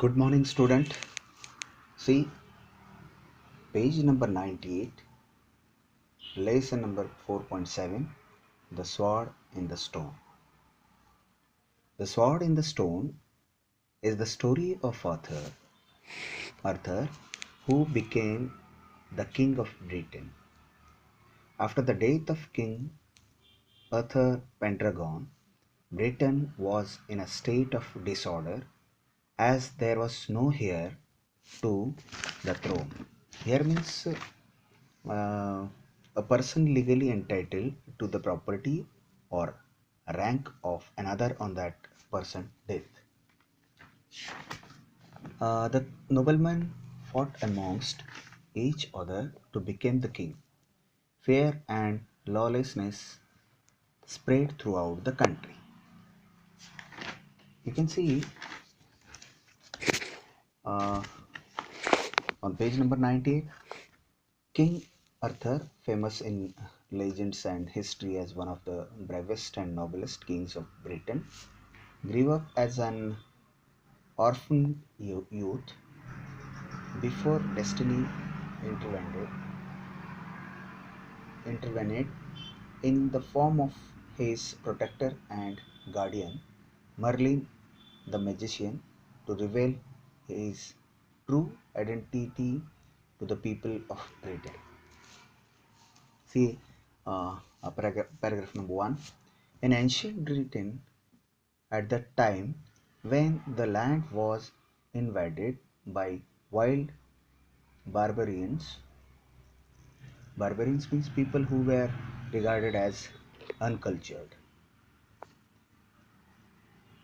Good morning, student. See page number 98, lesson number 4.7, The Sword in the Stone. The Sword in the Stone is the story of Arthur, who became the King of Britain. After the death of King Arthur Pendragon, Britain was in a state of disorder as there was no heir to the throne. Heir means a person legally entitled to the property or rank of another on that person's death. The noblemen fought amongst each other to become the king. Fear and lawlessness spread throughout the country. You can see uh, on page number 98, King Arthur, famous in legends and history as one of the bravest and noblest kings of Britain, grew up as an orphan youth before destiny intervened in the form of his protector and guardian, Merlin the magician, to reveal his true identity to the people of Britain. See paragraph number 1. In ancient Britain, at that time when the land was invaded by wild barbarians, barbarians means people who were regarded as uncultured,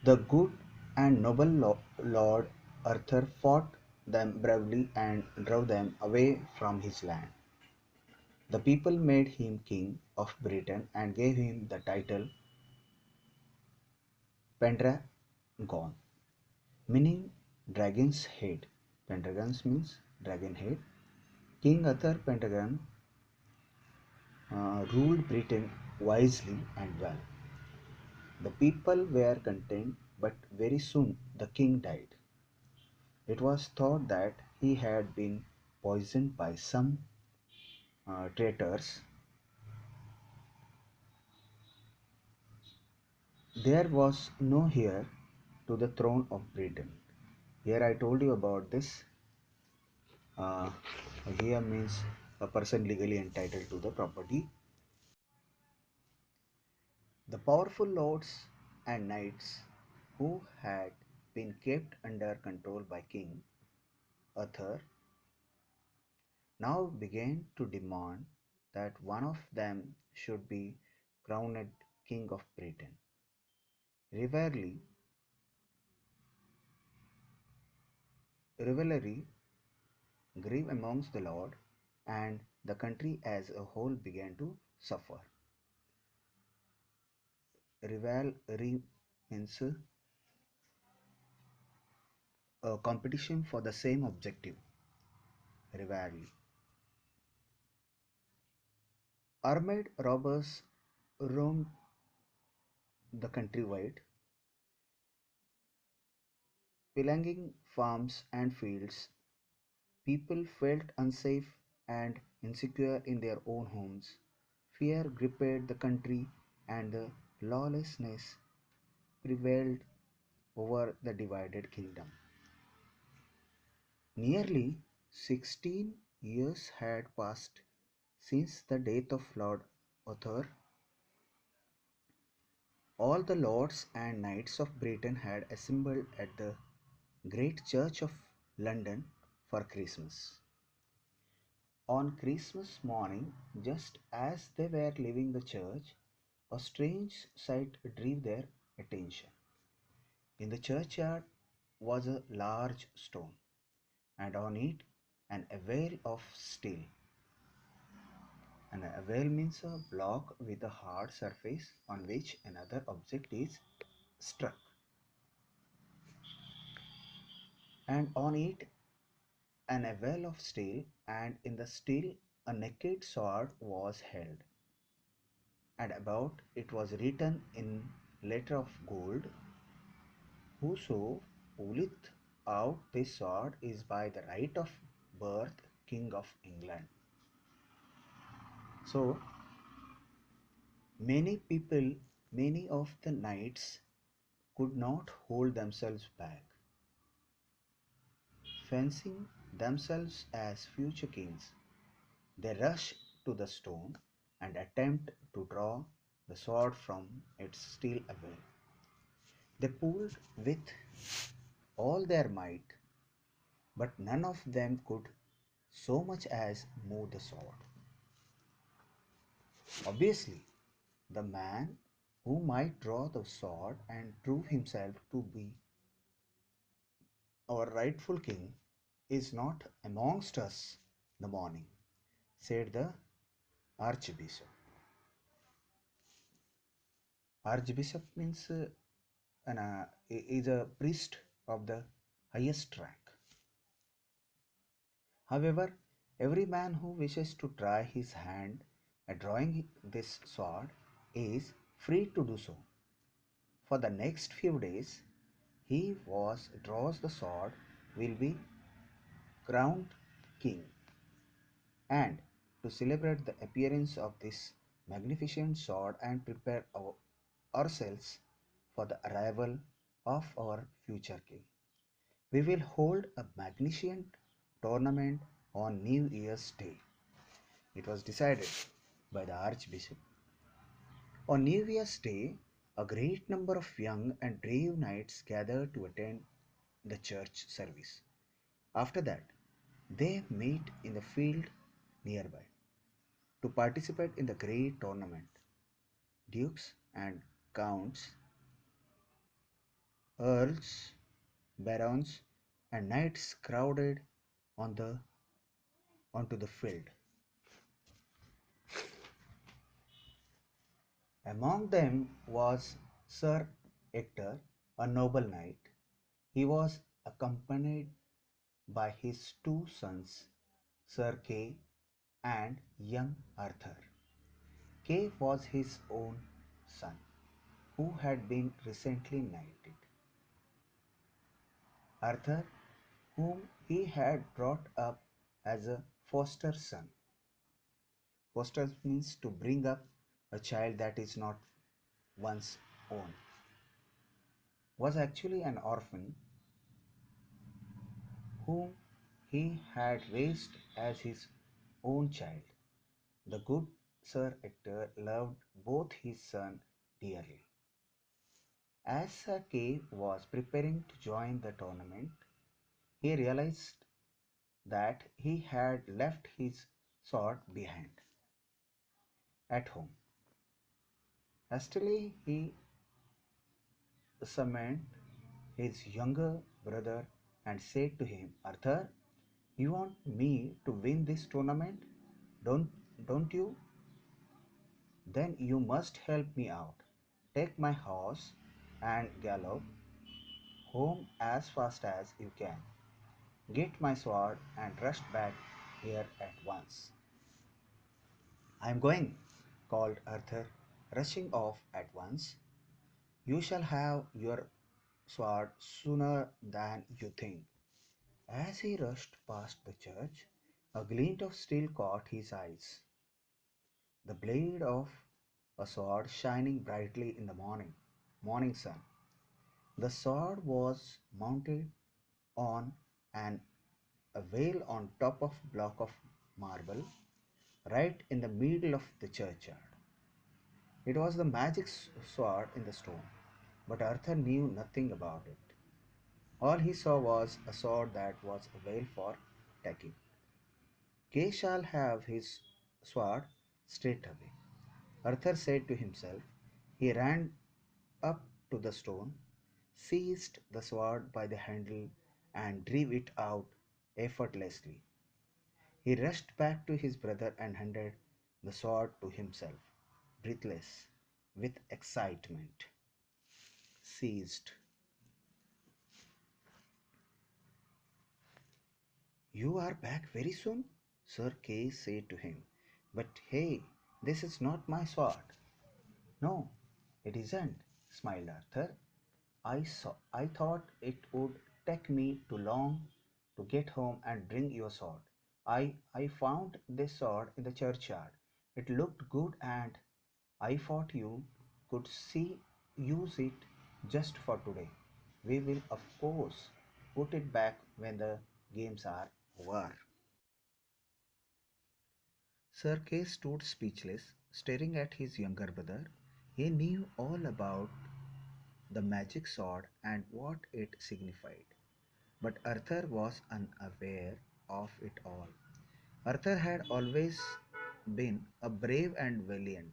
the good and noble Lord Arthur fought them bravely and drove them away from his land. The people made him king of Britain and gave him the title Pendragon, meaning dragon's head. Pendragon means dragon head. King Arthur Pendragon ruled Britain wisely and well. The people were content, but very soon the king died. It was thought that he had been poisoned by some traitors. There was no heir to the throne of Britain. Here I told you about this. Uh, Heir means a person legally entitled to the property. The powerful lords and knights who had been kept under control by King Arthur now began to demand that one of them should be crowned King of Britain. Rivalry grew amongst the lord, and the country as a whole began to suffer. Rivalry means a competition for the same objective. Rivalry. Armed robbers roamed the countrywide, pillaging farms and fields. People felt unsafe and insecure in their own homes. Fear gripped the country, and the lawlessness prevailed over the divided kingdom. Nearly 16 years had passed since the death of Lord Arthur. All the lords and knights of Britain had assembled at the great church of London for Christmas. On Christmas morning, just as they were leaving the church, a strange sight drew their attention. In the churchyard was a large stone, and on it an avail of steel. An avail means a block with a hard surface on which another object is struck, and on it an avail of steel, and in the steel a naked sword was held, and about it was written in letter of gold, Whoso willeth out this sword is by the right of birth King of England. So many people, many of the knights could not hold themselves back, fancying themselves as future kings. They rush to the stone and attempt to draw the sword from its steel away. They pulled with all their might, but none of them could so much as move the sword. Obviously, the man who might draw the sword and prove himself to be our rightful king is not amongst us the morning, said the archbishop. Archbishop means is a priest of the highest rank. However, every man who wishes to try his hand at drawing this sword is free to do so. For the next few days, he was draws the sword will be crowned king, and to celebrate the appearance of this magnificent sword and prepare ourselves for the arrival of our future king, we will hold a magnificent tournament on New Year's Day. It was decided by the Archbishop. On New Year's Day, a great number of young and brave knights gathered to attend the church service. After that, they meet in the field nearby to participate in the great tournament. Dukes and counts, earls, barons, and knights crowded on the onto the field. Among them was Sir Ector, a noble knight. He was accompanied by his two sons, Sir Kay and young Arthur. Kay was his own son, who had been recently knighted. Arthur, whom he had brought up as a foster son. Foster means to bring up a child that is not one's own, was actually an orphan whom he had raised as his own child. The good Sir Ector loved both his sons dearly. As Sir Kay was preparing to join the tournament, he realized that he had left his sword behind at home. Hastily, he summoned his younger brother and said to him, Arthur, you want me to win this tournament? Don't you? Then you must help me out. Take my horse and gallop home as fast as you can. Get my sword and rush back here at once. I am going, called Arthur, rushing off at once. You shall have your sword sooner than you think. As he rushed past the church, a glint of steel caught his eyes. The blade of a sword shining brightly in the morning sun. The sword was mounted on an a veil on top of block of marble, right in the middle of the churchyard. It was the magic sword in the stone, but Arthur knew nothing about it. All he saw was a sword that was a veil for taking. Kay shall have his sword straight away, Arthur said to himself. He ran up to the stone, seized the sword by the handle, and drew it out effortlessly. He rushed back to his brother and handed the sword to himself, breathless with excitement. Seized. You are back very soon? Sir Kay said to him. But hey, this is not my sword. No, it isn't, smiled Arthur. I thought it would take me too long to get home and bring your sword. I found this sword in the churchyard. It looked good and I thought you could see use it just for today. We will of course put it back when the games are over. Sir Kay stood speechless, staring at his younger brother. He knew all about the magic sword and what it signified. But Arthur was unaware of it all. Arthur had always been a brave and valiant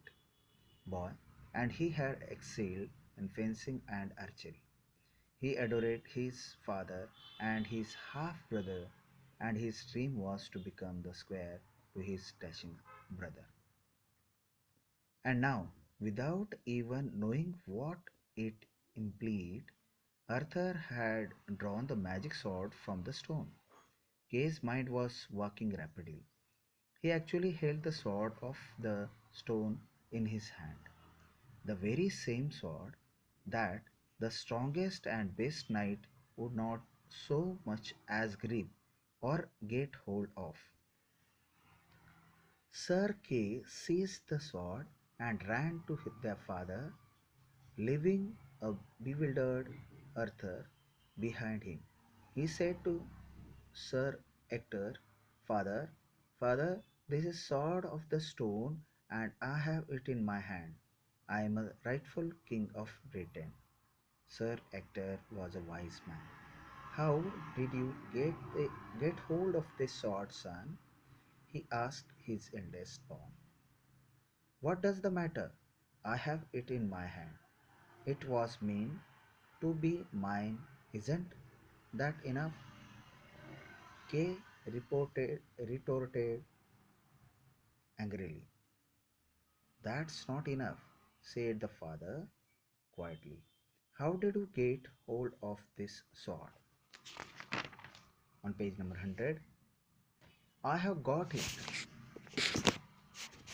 boy, and he had excelled in fencing and archery. He adored his father and his half brother, and his dream was to become the squire to his dashing brother. And now, without even knowing what it implied, Arthur had drawn the magic sword from the stone. Kay's mind was working rapidly. He actually held the sword of the stone in his hand, the very same sword that the strongest and best knight would not so much as grip or get hold of. Sir Kay seized the sword and ran to their father, leaving a bewildered Arthur behind him. He said to Sir Ector, Father, Father, this is sword of the stone and I have it in my hand. I am a rightful king of Britain. Sir Ector was a wise man. How did you get hold of this sword, son? He asked his eldest born. What does the matter? I have it in my hand. It was meant to be mine, isn't that enough? Retorted angrily. That's not enough, said the father quietly. How did you get hold of this sword? On page number 100, I have got it,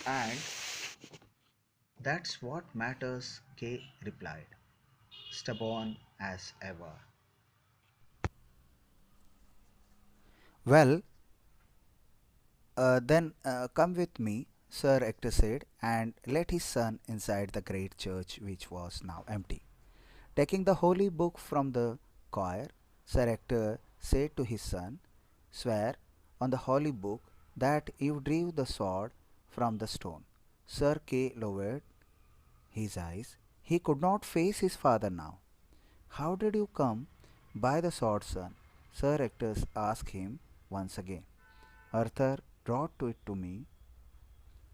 and that's what matters, Kay replied, stubborn as ever. Well, then come with me, Sir Ector said, and led his son inside the great church which was now empty. Taking the holy book from the choir, Sir Ector said to his son, Swear on the holy book that you drew the sword from the stone. Sir Kay lowered his eyes. He could not face his father now. How did you come by the sword, son? Sir Ector asked him once again. Arthur brought it to me,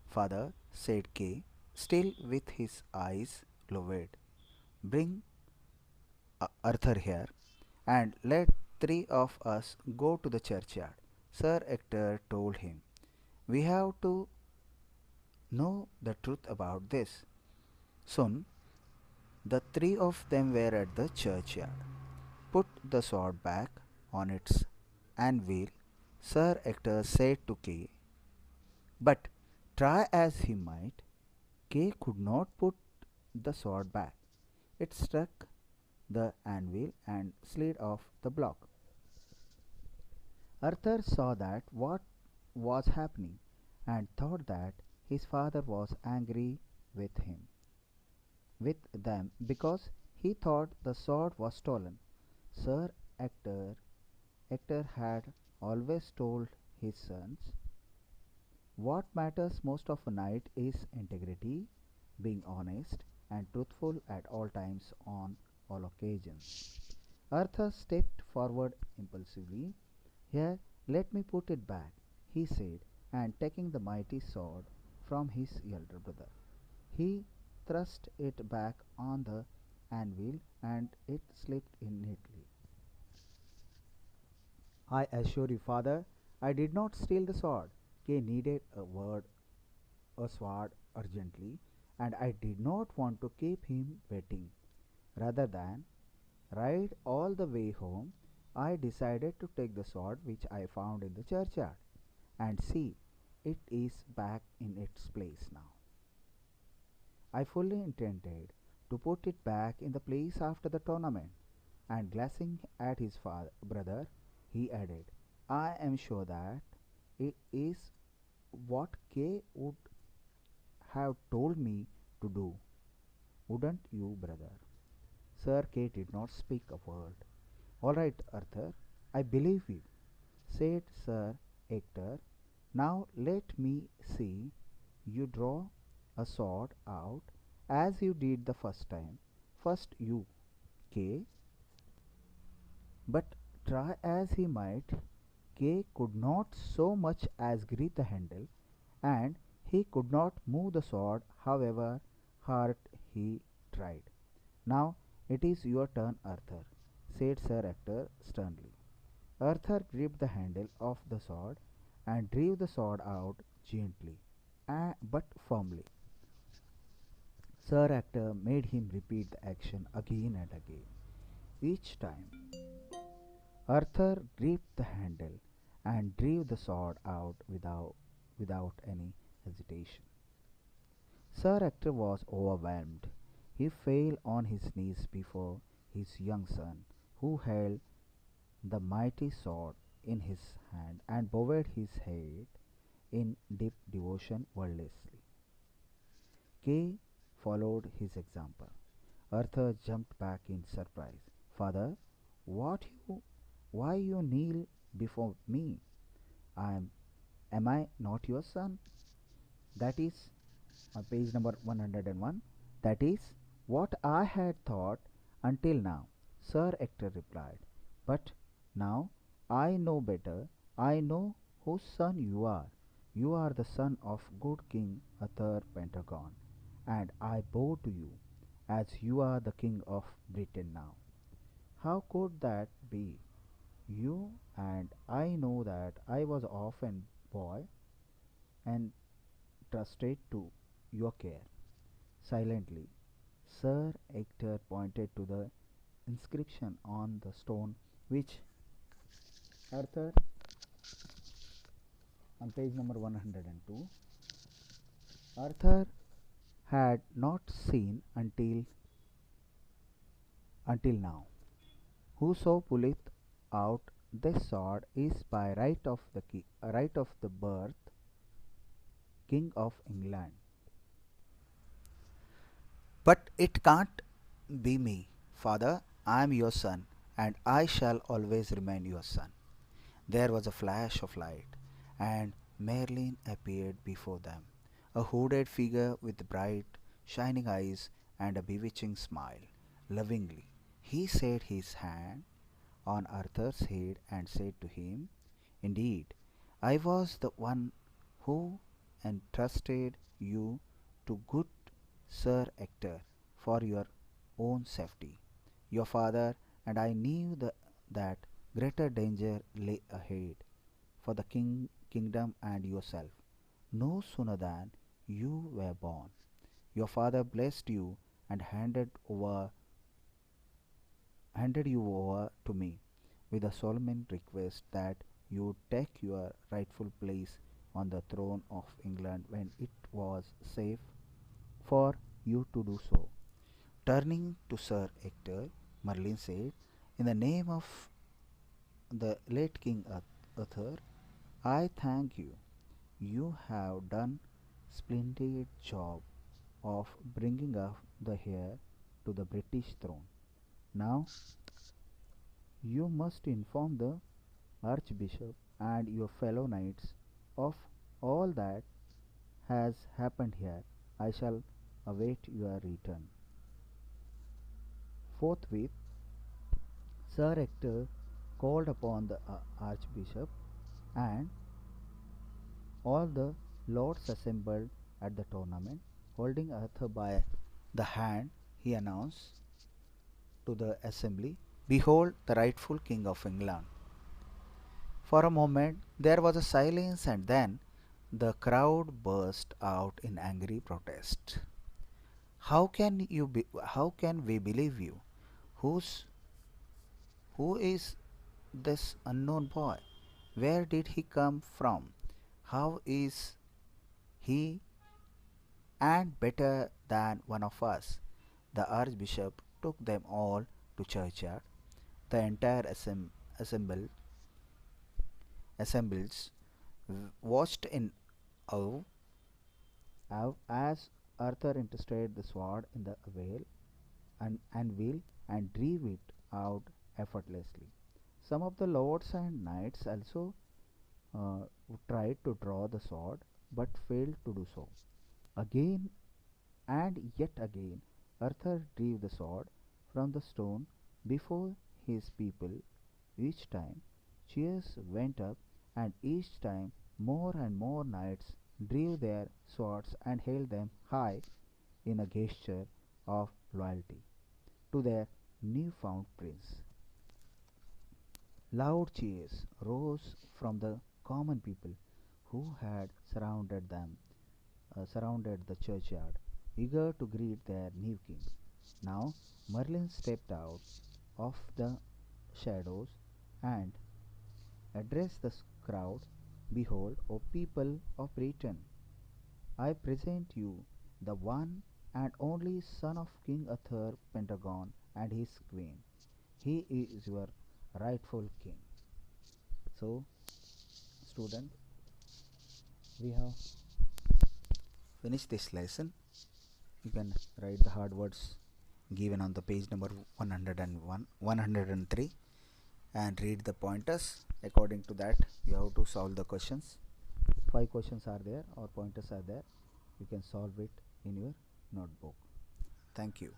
father, said Kay, still with his eyes lowered. Bring Arthur here, and let three of us go to the churchyard. Sir Ector told him, We have to know the truth about this. Soon the three of them were at the churchyard. Put the sword back on its anvil, Sir Ector said to Kay, but try as he might, Kay could not put the sword back. It struck the anvil and slid off the block. Arthur saw that what was happening and thought that his father was angry with him, with them, because he thought the sword was stolen. Sir Ector had always told his sons, what matters most of a knight is integrity, being honest and truthful at all times on all occasions. Arthur stepped forward impulsively. Here, let me put it back, he said, and taking the mighty sword from his elder brother, he thrust it back on the anvil and it slipped in neatly. I assure you, father, I did not steal the sword. Kay needed a sword urgently, and I did not want to keep him waiting. Rather than ride all the way home, I decided to take the sword which I found in the churchyard. And see, it is back in its place now. I fully intended to put it back in the place after the tournament. and glancing at his brother, he added, I am sure that it is what Kay would have told me to do, wouldn't you, brother? Sir Kay did not speak a word. All right, Arthur, I believe you, said Sir Ector. Now let me see you draw a sword out as you did the first time. First you, Kay. But try as he might, Kay could not so much as grip the handle, and he could not move the sword however hard he tried. Now it is your turn, Arthur, said Sir Ector sternly. Arthur gripped the handle of the sword and drew the sword out gently, but firmly. Sir Ector made him repeat the action again and again. Each time, Arthur gripped the handle and drew the sword out without any hesitation. Sir Ector was overwhelmed. He fell on his knees before his young son, who held the mighty sword in his hand and bowed his head in deep devotion wordlessly. Kay followed his example. Arthur jumped back in surprise. Father, what you why you kneel before me? Am I not your son? That is page number 101. That is what I had thought until now, Sir Ector replied. But now I know better. I know whose son you are. You are the son of good King Arthur Pendragon, and I bow to you, as you are the king of Britain now. How could that be? You and I know that I was often boy and trusted to your care. Silently, Sir Ector pointed to the inscription on the stone which Arthur, on page number 102, Arthur had not seen until now. Whoso pulleth out this sword is by right of the birth King of England. But it can't be me, father. I am your son, and I shall always remain your son. There was a flash of light, and Merlin appeared before them, a hooded figure with bright, shining eyes and a bewitching smile. Lovingly, he set his hand on Arthur's head and said to him, Indeed, I was the one who entrusted you to good Sir Ector for your own safety. Your father and I knew that greater danger lay ahead for the kingdom and yourself. No sooner than you were born, your father blessed you and handed you over to me with a solemn request that you would take your rightful place on the throne of England when it was safe for you to do so. Turning to Sir Ector, Merlin said, In the name of the late King Arthur, I thank you. You have done splendid job of bringing up the heir to the British throne. Now you must inform the Archbishop and your fellow knights of all that has happened here. I shall await your return. Forthwith, Sir Ector called upon the Archbishop and all the lords assembled at the tournament. Holding Arthur by the hand, he announced to the assembly, Behold the rightful King of England. For a moment there was a silence, and then the crowd burst out in angry protest. How can we believe you? Who's who is this unknown boy? Where did he come from? How is he and better than one of us? The archbishop took them all to churchyard, The entire assembles watched in awe as Arthur intersted the sword in the anvil and drew it out effortlessly. Some of the lords and knights also uh, tried to draw the sword but failed to do so. Again and yet again, Arthur drew the sword from the stone before his people. Each time, cheers went up, and each time more and more knights drew their swords and held them high in a gesture of loyalty to their new-found prince. Loud cheers rose from the common people who had surrounded the churchyard, eager to greet their new king. Now Merlin stepped out of the shadows and addressed the crowd. Behold, O people of Britain, I present you the one and only son of King Arthur Pendragon and his queen. He is your rightful king. So, student, we have finished this lesson. You can write the hard words given on the page number 101, 103 and read the pointers. According to that, you have to solve the questions. 5 questions are there or pointers are there. You can solve it in your notebook. Thank you.